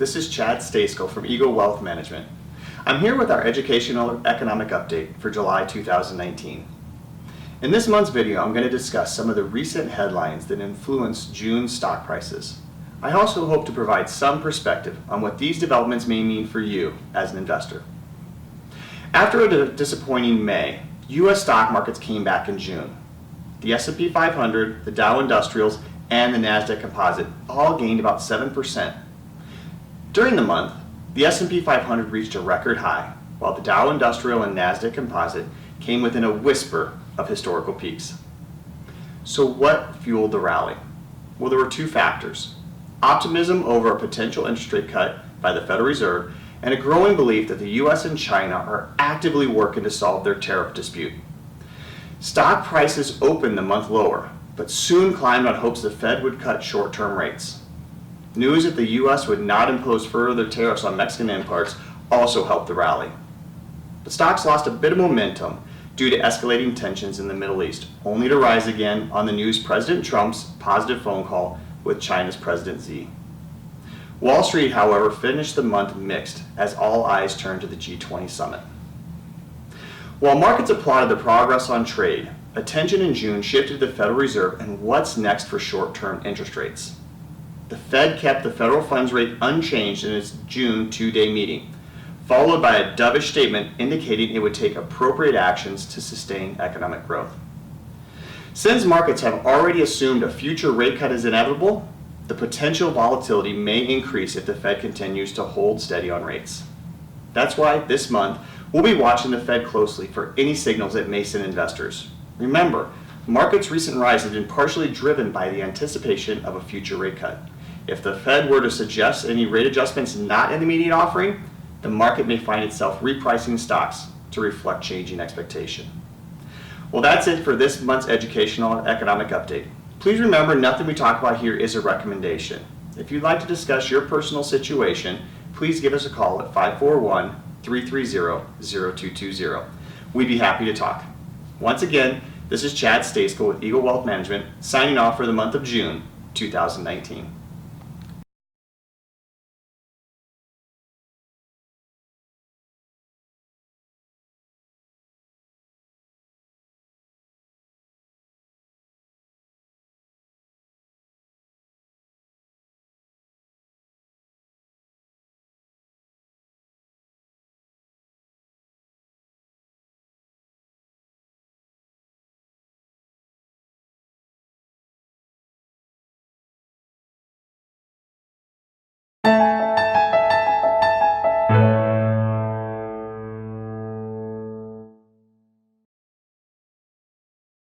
This is Chad Stasko from Eagle Wealth Management. I'm here with our Educational Economic Update for July 2019. In this month's video, I'm going to discuss some of the recent headlines that influenced June's stock prices. I also hope to provide some perspective on what these developments may mean for you as an investor. After a disappointing May, U.S. stock markets came back in June. The S&P 500, the Dow Industrials, and the NASDAQ Composite all gained about 7%. During the month, the S&P 500 reached a record high, while the Dow Industrial and NASDAQ Composite came within a whisper of historical peaks. So what fueled the rally? Well, there were two factors: optimism over a potential interest rate cut by the Federal Reserve and a growing belief that the U.S. and China are actively working to solve their tariff dispute. Stock prices opened the month lower, but soon climbed on hopes the Fed would cut short-term rates. News that the U.S. would not impose further tariffs on Mexican imports also helped the rally. The stocks lost a bit of momentum due to escalating tensions in the Middle East, only to rise again on the news President Trump's positive phone call with China's President Xi. Wall Street, however, finished the month mixed as all eyes turned to the G20 summit. While markets applauded the progress on trade, attention in June shifted to the Federal Reserve and what's next for short-term interest rates. The Fed kept the federal funds rate unchanged in its June two-day meeting, followed by a dovish statement indicating it would take appropriate actions to sustain economic growth. Since markets have already assumed a future rate cut is inevitable, the potential volatility may increase if the Fed continues to hold steady on rates. That's why this month we'll be watching the Fed closely for any signals that may send investors. Remember, markets' recent rise has been partially driven by the anticipation of a future rate cut. If the Fed were to suggest any rate adjustments not in the immediate offering, the market may find itself repricing stocks to reflect changing expectation. Well, that's it for this month's Educational Economic Update. Please remember, nothing we talk about here is a recommendation. If you'd like to discuss your personal situation, please give us a call at 541-330-0220. We'd be happy to talk. Once again, this is Chad Stasko with Eagle Wealth Management, signing off for the month of June 2019.